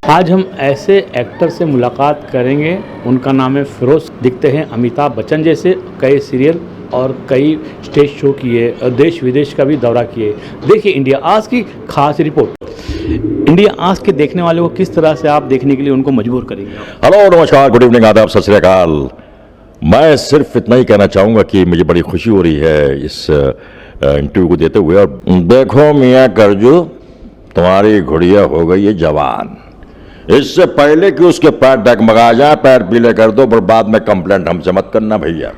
आज हम ऐसे एक्टर से मुलाकात करेंगे, उनका नाम है फिरोज। दिखते हैं अमिताभ बच्चन जैसे, कई सीरियल और कई स्टेज शो किए, देश विदेश का भी दौरा किए। देखिए इंडिया आज की खास रिपोर्ट। इंडिया आज के देखने वाले को किस तरह से आप देखने के लिए उनको मजबूर करेंगे। हेलो, नमस्कार, गुड इवनिंग, आदाब, सत श्री अकाल। मैं सिर्फ इतना ही कहना चाहूँगा कि मुझे बड़ी खुशी हो रही है इस इंटरव्यू को देते हुए। और देखो मियाँ करजू, तुम्हारी घुड़िया हो गई है जवान। इससे पहले कि उसके पैर डगमगा जाए, पैर पीले कर दो, पर बाद में कंप्लेंट हमसे मत करना भैया,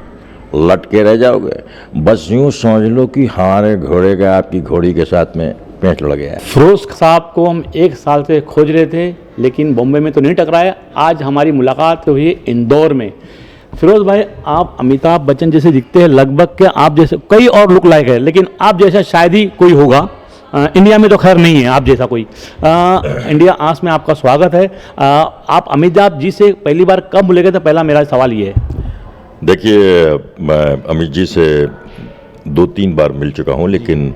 लटके रह जाओगे। बस यूँ समझ लो कि हमारे घोड़े का आपकी घोड़ी के साथ में पेंच लग गया है। फिरोज साहब को हम 1 साल से खोज रहे थे, लेकिन बॉम्बे में तो नहीं टकराया। आज हमारी मुलाकात हुई इंदौर में। फिरोज भाई, आप अमिताभ बच्चन जैसे दिखते हैं, लगभग के आप जैसे कई और लुक लाइक है, लेकिन आप जैसा शायद ही कोई होगा। इंडिया में तो खैर नहीं है आप जैसा कोई। इंडिया आज में आपका स्वागत है। आप अमिताभ जी से पहली बार कब मिले थे, पहला मेरा सवाल ये है। देखिए, मैं अमित जी से 2-3 बार मिल चुका हूँ, लेकिन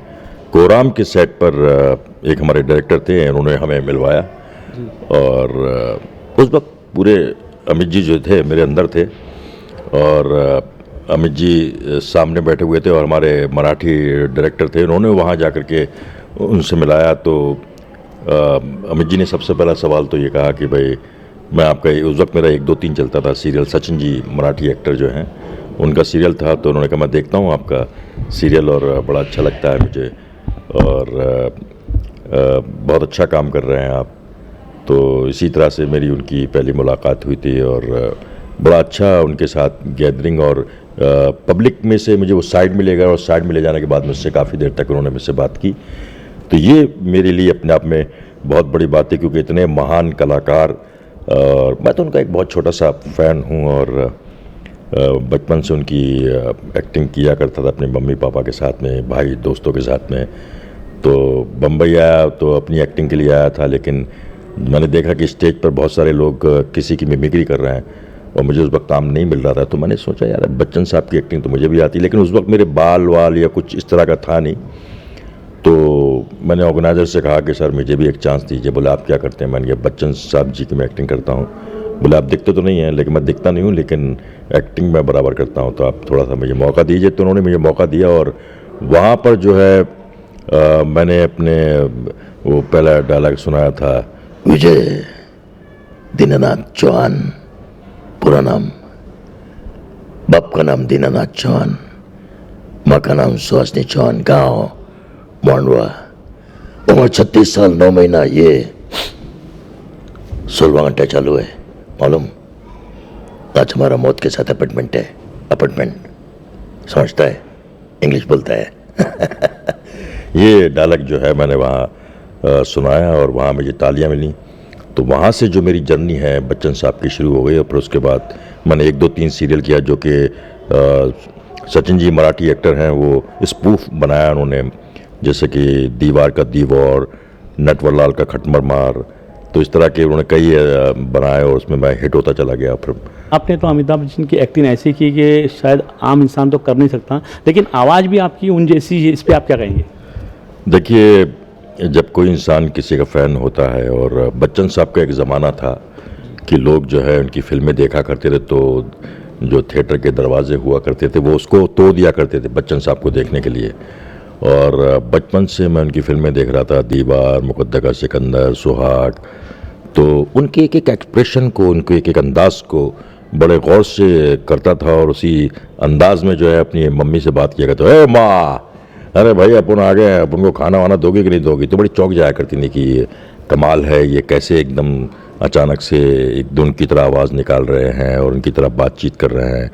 कोराम के सेट पर एक हमारे डायरेक्टर थे, उन्होंने हमें मिलवाया। और उस वक्त पूरे अमित जी जो थे मेरे अंदर थे, और अमित जी सामने बैठे हुए थे और हमारे मराठी डायरेक्टर थे, उन्होंने वहाँ जा कर के उनसे मिलाया। तो अमित जी ने सबसे पहला सवाल तो ये कहा कि भाई मैं आपका, उस वक्त मेरा 1-2-3 चलता था सीरियल, सचिन जी मराठी एक्टर जो हैं उनका सीरियल था। तो उन्होंने कहा मैं देखता हूँ आपका सीरियल और बड़ा अच्छा लगता है मुझे, और बहुत अच्छा काम कर रहे हैं आप। तो इसी तरह से मेरी उनकी पहली मुलाकात हुई थी, और बड़ा अच्छा उनके साथ गैदरिंग, और पब्लिक में से मुझे वो साइड में ले गए, और साइड में ले जाने के बाद मुझसे काफ़ी देर तक उन्होंने मुझसे बात की। तो ये मेरे लिए अपने आप में बहुत बड़ी बात है, क्योंकि इतने महान कलाकार, और मैं तो उनका एक बहुत छोटा सा फ़ैन हूँ, और बचपन से उनकी एक्टिंग किया करता था अपने मम्मी पापा के साथ में, भाई दोस्तों के साथ में। तो बम्बई आया तो अपनी एक्टिंग के लिए आया था, लेकिन मैंने देखा कि स्टेज पर बहुत सारे लोग किसी की मिमिक्री कर रहे हैं, और मुझे उस वक्त काम नहीं मिल रहा था। तो मैंने सोचा यार बच्चन साहब की एक्टिंग तो मुझे भी आती, लेकिन उस वक्त मेरे बाल वाल या कुछ इस तरह का था नहीं। तो मैंने ऑर्गेनाइज़र से कहा कि सर मुझे भी एक चांस दीजिए। बोले आप क्या करते हैं? मैंने कहा बच्चन साहब जी की मैं एक्टिंग करता हूँ। बोले आप दिखते तो नहीं हैं, लेकिन मैं दिखता नहीं हूँ, लेकिन एक्टिंग मैं बराबर करता हूँ, तो आप थोड़ा सा मुझे मौका दीजिए। तो उन्होंने मुझे मौका दिया, और वहाँ पर जो है मैंने अपने वो पहला डायलॉग सुनाया था, विजय दीनानाथ चौहान, पूरा नाम, बाप का नाम दीनानाथ चौहान, माँ का नाम सुहासिनी चौहान, गाँव मांडवा, उम्र 36 साल 9 महीना, ये 16वां घंटा चालू है। मालूम, आज हमारा मौत के साथ अपॉइंटमेंट है। अपॉइंटमेंट समझता है, इंग्लिश बोलता है। ये डायलॉग जो है मैंने वहाँ सुनाया, और वहाँ मुझे तालियाँ मिली। तो वहाँ से जो मेरी जर्नी है बच्चन साहब की शुरू हो गई, और फिर उसके बाद मैंने 1-2-3 सीरियल किया, जो कि सचिन जी मराठी एक्टर हैं, वो स्पूफ बनाया उन्होंने, जैसे कि दीवार का दीवार, नटवरलाल का खटमर मार। तो इस तरह के उन्होंने कई बनाए, और उसमें मैं हिट होता चला गया। फिर आपने तो अमिताभ बच्चन की एक्टिंग ऐसी की कि शायद आम इंसान तो कर नहीं सकता, लेकिन आवाज़ भी आपकी उन जैसी है। इस पर आप क्या कहेंगे? देखिए, जब कोई इंसान किसी का फ़ैन होता है, और बच्चन साहब का एक ज़माना था कि लोग जो है उनकी फिल्में देखा करते थे, तो जो थिएटर के दरवाजे हुआ करते थे वो उसको तोड़ दिया करते थे बच्चन साहब को देखने के लिए। और बचपन से मैं उनकी फिल्में देख रहा था, दीवार, मुकद्दर का सिकंदर, सुहाग। तो उनके एक एक एक्सप्रेशन को, उनके एक एक अंदाज़ को बड़े गौर से करता था, और उसी अंदाज में जो है अपनी मम्मी से बात किया करता था, ए माँ, अरे भाई अपन आ गए, अपन को खाना वाना दोगे कि नहीं दोगी? तो बड़ी चौंक जाया करती थी कि ये कमाल है, ये कैसे एकदम अचानक से एकदम उनकी तरह आवाज़ निकाल रहे हैं और उनकी तरह बातचीत कर रहे हैं।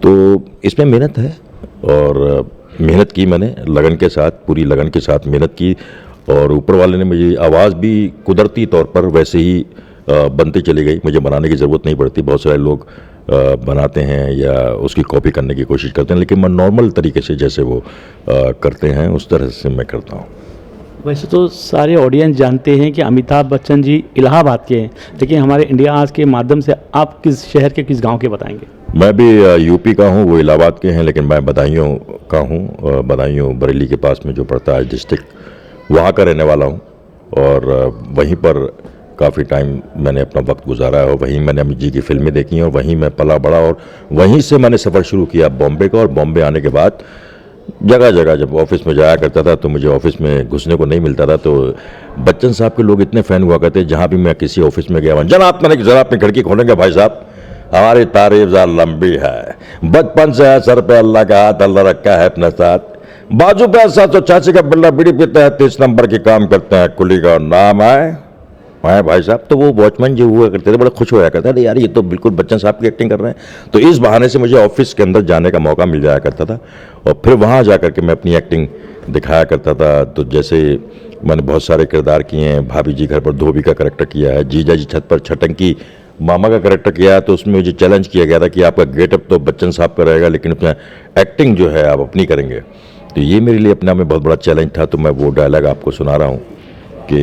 तो इसमें मेहनत है, और मेहनत की मैंने लगन के साथ, पूरी लगन के साथ मेहनत की, और ऊपर वाले ने मुझे आवाज़ भी कुदरती तौर पर वैसे ही बनती चली गई। मुझे बनाने की ज़रूरत नहीं पड़ती। बहुत सारे लोग बनाते हैं या उसकी कॉपी करने की कोशिश करते हैं, लेकिन मैं नॉर्मल तरीके से जैसे वो करते हैं उस तरह से मैं करता हूँ। वैसे तो सारे ऑडियंस जानते हैं कि अमिताभ बच्चन जी इलाहाबाद के हैं, लेकिन हमारे इंडिया आज के माध्यम से आप किस शहर के, किस गांव के बताएंगे? मैं भी यूपी का हूँ, वो इलाहाबाद के हैं, लेकिन मैं बदायूं का हूँ। बदायूं बरेली के पास में जो पड़ता है डिस्ट्रिक्ट, वहाँ का रहने वाला हूँ। और वहीं पर काफ़ी टाइम मैंने अपना वक्त गुजारा है और वहीं मैंने अमित जी की फिल्में देखी हैं और वहीं मैं पला बड़ा और वहीं से मैंने सफ़र शुरू किया बॉम्बे का। और बॉम्बे आने के बाद जगह जगह जब ऑफिस में जाया करता था तो मुझे ऑफिस में घुसने को नहीं मिलता था, तो बच्चन साहब के लोग इतने फ़ैन हुआ करते, जहाँ भी मैं किसी ऑफिस में गया, जनाब मैंने ज़रा अपनी खिड़की खोलेंगे भाई साहब, हमारी तारीफ ज़रा लंबी है, बचपन से है सर पे अल्लाह का हाथ, अल्लाह रखा है अपने साथ, बाजू पे साथ तो चाची का बिल्ला बीड़ी पीते हैं, 30 नंबर की काम करते हैं, कुली का नाम है भाई साहब। तो वो वॉचमैन जो हुआ करते थे बड़े खुश होया करता था, यार ये तो बिल्कुल बच्चन साहब की एक्टिंग कर रहे हैं। तो इस बहाने से मुझे ऑफिस के अंदर जाने का मौका मिल जाया करता था और फिर वहाँ जा कर के मैं अपनी एक्टिंग दिखाया करता था। तो जैसे मैंने बहुत सारे किरदार किए हैं, भाभी जी घर पर धोबी का करेक्टर किया है, जीजा जी छत पर छटंकी मामा का करेक्टर किया है। तो उसमें मुझे चैलेंज किया गया था कि आपका गेटअप तो बच्चन साहब का रहेगा लेकिन अपना एक्टिंग जो है आप अपनी करेंगे। तो ये मेरे लिए अपने आप में बहुत बड़ा चैलेंज था। तो मैं वो डायलॉग आपको सुना रहा हूँ कि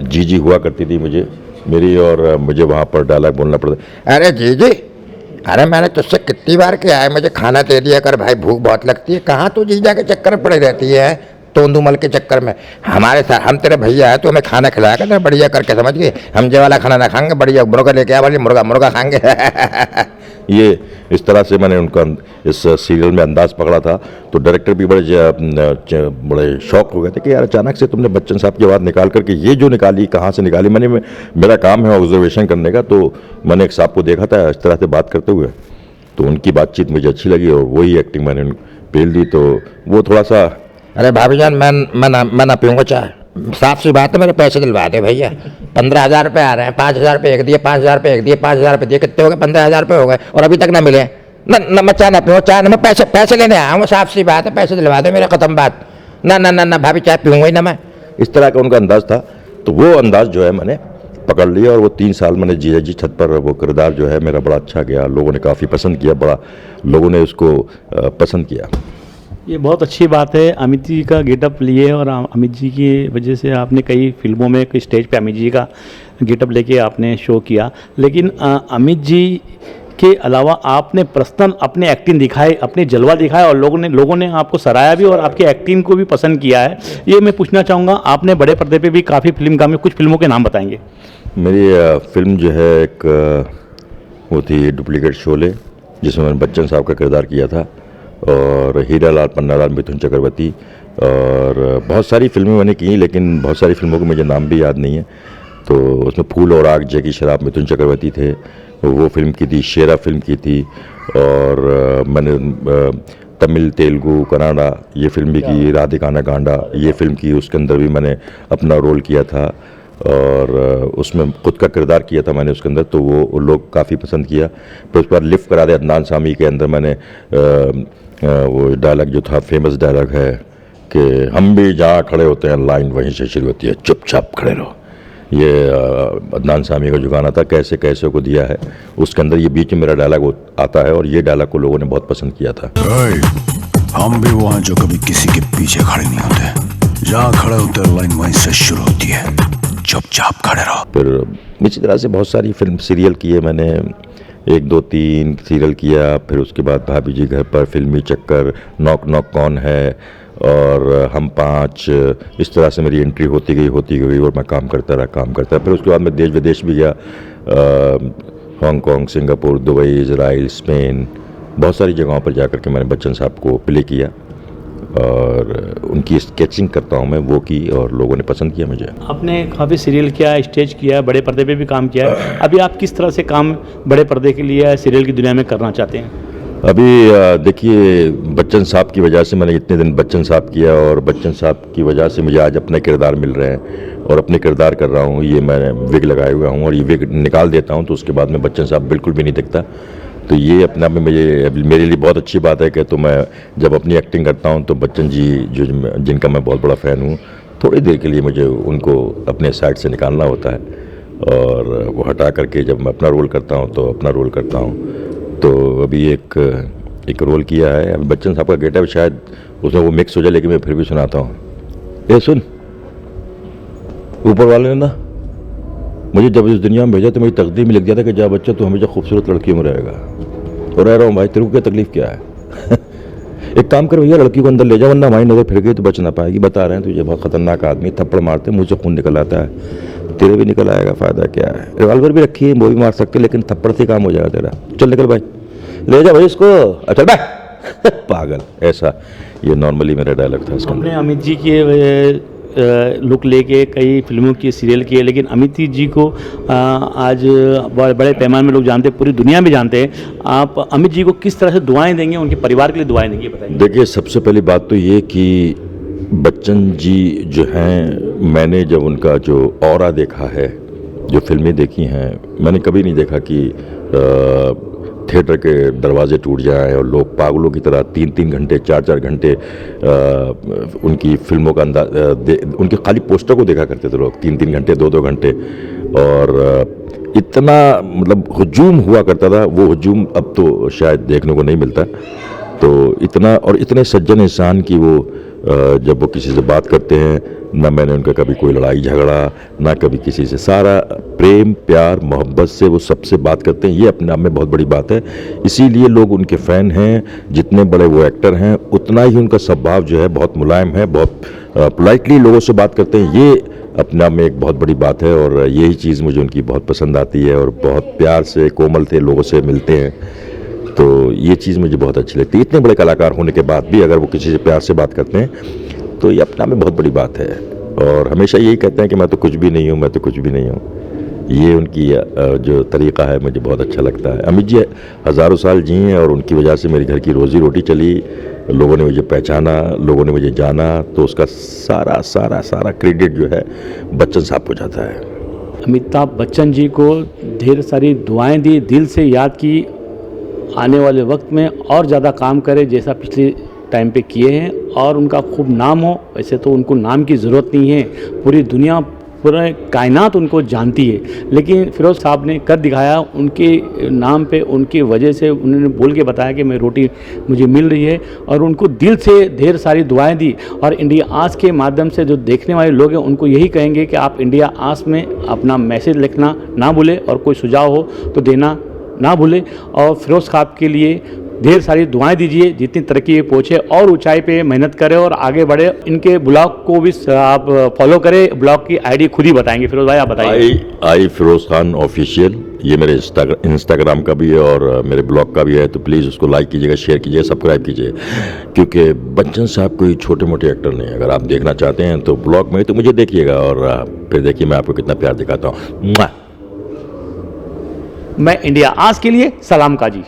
जीजी हुआ करती थी मुझे मेरी, और मुझे वहाँ पर डायलॉग बोलना पड़ता। अरे जीजी, अरे मैंने तुझसे कितनी बार किया है, मुझे खाना दे दिया कर भाई, भूख बहुत लगती है। कहाँ तू जीजा के चक्कर में पड़ी रहती है, तोंदूमल के चक्कर में। हमारे साथ हम तेरे भैया है तो हमें खाना खिलाया कर बढ़िया करके, समझ गए। हम जे वाला खाना ना खाएंगे, बढ़िया मुर्गा लेके आ वाली मुर्गा खाएंगे। ये इस तरह से मैंने उनका इस सीरियल में अंदाज़ पकड़ा था। तो डायरेक्टर भी बड़े शौक हो गए थे कि यार अचानक से तुमने बच्चन साहब की बात निकाल करके ये जो निकाली, कहाँ से निकाली। मेरा काम है ऑब्जर्वेशन करने का, तो मैंने एक साहब को देखा था इस तरह से बात करते हुए, तो उनकी बातचीत मुझे अच्छी लगी और वही एक्टिंग मैंने पेल दी। तो वो थोड़ा सा, अरे भाभी जान, मैं ना पीऊँगा चाय, साफ सी बात है, मेरे पैसे दिलवा दे भैया। 15,000 रुपये आ रहे हैं, 5,000 रुपये एक दिए, 5,000 रुपये एक दिए, 5,000 रुपये दिए, कितने हो गए? 15,000 रुपये हो गए और अभी तक ना मिले। ना मैं चाय ना पीऊँ, चाय ना, मैं पैसे लेने आया हूँ, साफ सी बात है, पैसे दिलवा दे मेरे, ख़त्म बात। ना भाभी चाय पीऊँगा ही ना मैं। इस तरह का उनका अंदाज़ था। तो वो अंदाज़ जो है मैंने पकड़ लिया और वो 3 साल मैंने जीजा जी छत पर वो किरदार जो है मेरा बड़ा अच्छा गया, लोगों ने काफ़ी पसंद किया, बड़ा लोगों ने उसको पसंद किया। ये बहुत अच्छी बात है, अमित जी का गेटअप लिए और अमित जी की वजह से आपने कई फिल्मों में, कई स्टेज पे अमित जी का गेटअप लेके आपने शो किया। लेकिन अमित जी के अलावा आपने पर्सनल अपने एक्टिंग दिखाए, अपने जलवा दिखाए और लोगों ने आपको सराहा भी और आपकी एक्टिंग को भी पसंद किया है। ये मैं पूछना चाहूँगा, आपने बड़े पर्दे पे भी काफ़ी फिल्म काम में, कुछ फिल्मों के नाम बताएंगे? मेरी फिल्म जो है एक वो थी डुप्लीकेट शोले, जिसमें मैंने बच्चन साहब का किरदार किया था, और हीरा लाल पन्नालाल मिथुन चक्रवर्ती, और बहुत सारी फिल्में मैंने की, लेकिन बहुत सारी फिल्मों के मुझे नाम भी याद नहीं है। तो उसमें फूल और आग, जय की शराब मिथुन चक्रवर्ती थे, वो फिल्म की थी। शेरा फिल्म की थी, और मैंने तमिल, तेलुगु, कन्नड़ा ये फिल्म भी की। राधिकाना गांडा ये फिल्म की, उसके अंदर भी मैंने अपना रोल किया था और उसमें खुद का किरदार किया था मैंने उसके अंदर, तो वो लोग काफ़ी पसंद किया। फिर उसके बाद लिफ्ट करा दे अदनान सामी के अंदर मैंने वो डायलॉग जो था, फेमस डायलॉग है कि हम भी जहाँ खड़े होते हैं लाइन वहीं से शुरू होती है, चुपचाप खड़े रहो। ये अदनान सामी का जो गाना था, कैसे कैसे को दिया है, उसके अंदर ये बीच में मेरा डायलॉग आता है और ये डायलॉग को लोगों ने बहुत पसंद किया था। हम भी वहाँ जो कभी किसी के पीछे खड़े नहीं होते, जहाँ खड़े होते हैं लाइन वहीं से शुरू होती है, चुपचाप खड़े रहो। फिर इसी तरह से बहुत सारी फिल्म सीरियल किए मैंने, 1, 2, 3 सीरियल किया। फिर उसके बाद भाभी जी घर पर, फिल्मी चक्कर, नॉक नॉक कौन है, और हम 5, इस तरह से मेरी एंट्री होती गई और मैं काम करता। फिर उसके बाद मैं देश विदेश भी गया, Hong Kong, Singapore, Dubai, Israel, Spain, बहुत सारी जगहों पर जाकर के मैंने बच्चन साहब को प्ले किया और उनकी स्केचिंग करता हूँ मैं, वो की और लोगों ने पसंद किया मुझे। आपने काफ़ी सीरियल किया, स्टेज किया, बड़े पर्दे पे भी काम किया है। अभी आप किस तरह से काम बड़े पर्दे के लिए सीरियल की दुनिया में करना चाहते हैं? अभी देखिए, बच्चन साहब की वजह से मैंने इतने दिन बच्चन साहब किया और बच्चन साहब की वजह से मुझे आज अपने किरदार मिल रहे हैं और अपने किरदार कर रहा हूँ। ये मैं विग लगाए हुआ हूँ और ये विग निकाल देता हूँ तो उसके बाद में बच्चन साहब बिल्कुल भी नहीं दिखता। तो ये अपने आप में मेरे लिए बहुत अच्छी बात है कि तो मैं जब अपनी एक्टिंग करता हूँ तो बच्चन जी जिनका मैं बहुत बड़ा फ़ैन हूँ, थोड़ी देर के लिए मुझे उनको अपने साइड से निकालना होता है और वो हटा करके जब मैं अपना रोल करता हूँ तो अपना रोल करता हूँ। तो अभी एक रोल किया है, अभी बच्चन साहब का गेटअप शायद उसमें वो मिक्स हो जाए, लेकिन मैं फिर भी सुनाता हूँ। ए सुन, ऊपर वाले ने ना मुझे जब इस दुनिया में भेजा तो मेरी तकदीर में लिख दिया था कि जा बच्चा तू हमेशा खूबसूरत लड़कियों में रहेगा, और रह रहा हूँ भाई, तेरे को क्या तकलीफ क्या है? एक काम कर भैया, लड़की को अंदर ले जा, वरना हमारी नज़र फिर गई तो बच ना पाएगी। बता रहे हैं तुझे, बहुत खतरनाक आदमी, थप्पड़ मारते मुँह से खून निकल आता है। तेरे भी निकल आएगा, फ़ायदा क्या है। रिवॉल्वर भी रखी है, वो भी मार सकते, लेकिन थप्पड़ से काम हो जाएगा तेरा। चल निकल भाई, ले जा भाई इसको, चल भाई पागल। ऐसा ये नॉर्मली मेरा डायलॉग था इसका। हमने अमित जी के लुक लेके कई फिल्मों की सीरियल किए, लेकिन अमित जी को आज बड़े पैमाने में लोग जानते हैं, पूरी दुनिया में जानते हैं। आप अमित जी को किस तरह से दुआएं देंगे, उनके परिवार के लिए दुआएं देंगे, बताइए। देखिए, सबसे पहली बात तो ये कि बच्चन जी जो हैं, मैंने जब उनका जो ऑरा देखा है, जो फिल्में देखी हैं, मैंने कभी नहीं देखा कि थिएटर के दरवाजे टूट जाएं और लोग पागलों की तरह 3-3 घंटे 4-4 घंटे उनकी फिल्मों का उनके खाली पोस्टर को देखा करते थे लोग 3-3 घंटे 2-2 घंटे। और इतना मतलब हुजूम हुआ करता था, वो हुजूम अब तो शायद देखने को नहीं मिलता। तो इतना, और इतने सज्जन इंसान की वो जब वो किसी से बात करते हैं, ना मैंने उनका कभी कोई लड़ाई झगड़ा, ना कभी किसी से, सारा प्रेम प्यार मोहब्बत से वो सबसे बात करते हैं। ये अपने आप में बहुत बड़ी बात है, इसीलिए लोग उनके फ़ैन हैं। जितने बड़े वो एक्टर हैं, उतना ही उनका स्वभाव जो है बहुत मुलायम है, बहुत पोलाइटली लोगों से बात करते हैं। ये अपने आप में एक बहुत बड़ी बात है, और यही चीज़ मुझे उनकी बहुत पसंद आती है। और बहुत प्यार से, कोमल से लोगों से मिलते हैं, तो ये चीज़ मुझे बहुत अच्छी लगती है। इतने बड़े कलाकार होने के बाद भी अगर वो किसी से प्यार से बात करते हैं, तो ये अपना में बहुत बड़ी बात है। और हमेशा यही कहते हैं कि मैं तो कुछ भी नहीं हूँ, मैं तो कुछ भी नहीं हूँ। ये उनकी जो तरीक़ा है मुझे बहुत अच्छा लगता है। अमित जी हज़ारों साल जी हैं, और उनकी वजह से मेरे घर की रोज़ी रोटी चली, लोगों ने मुझे पहचाना, लोगों ने मुझे जाना, तो उसका सारा सारा सारा क्रेडिट जो है बच्चन साहब को जाता है। अमिताभ बच्चन जी को ढेर सारी दुआएं दी, दिल से याद की, आने वाले वक्त में और ज़्यादा काम करे जैसा पिछले टाइम पे किए हैं, और उनका खूब नाम हो। वैसे तो उनको नाम की ज़रूरत नहीं है, पूरी दुनिया, पूरे कायनात उनको जानती है, लेकिन फिरोज़ साहब ने कर दिखाया। उनके नाम पे, उनकी वजह से उन्होंने बोल के बताया कि मैं रोटी मुझे मिल रही है, और उनको दिल से ढेर सारी दुआएं दी। और इंडिया आज के माध्यम से जो देखने वाले लोग हैं, उनको यही कहेंगे कि आप इंडिया आज में अपना मैसेज लिखना ना भूलें, और कोई सुझाव हो तो देना ना भूलें। और फिरोज़ साहब के लिए ढेर सारी दुआएं दीजिए, जितनी तरक्की पे पहुँचे और ऊंचाई पे मेहनत करें और आगे बढ़े। इनके ब्लॉग को भी आप फॉलो करें, ब्लॉग की आईडी खुद ही बताएंगे। फिरोज़ भाई आप बताइए। आई फिरोज़ खान ऑफिशियल, ये मेरे इंस्टाग्राम का भी है और मेरे ब्लॉग का भी है, तो प्लीज़ उसको लाइक कीजिएगा, शेयर कीजिए, सब्सक्राइब कीजिए। क्योंकि बच्चन साहब कोई छोटे मोटे एक्टर नहीं, अगर आप देखना चाहते हैं तो ब्लॉग में तो मुझे देखिएगा, और फिर देखिए मैं आपको कितना प्यार दिखाता हूँ। मैं इंडिया आज के लिए सलाम का जी।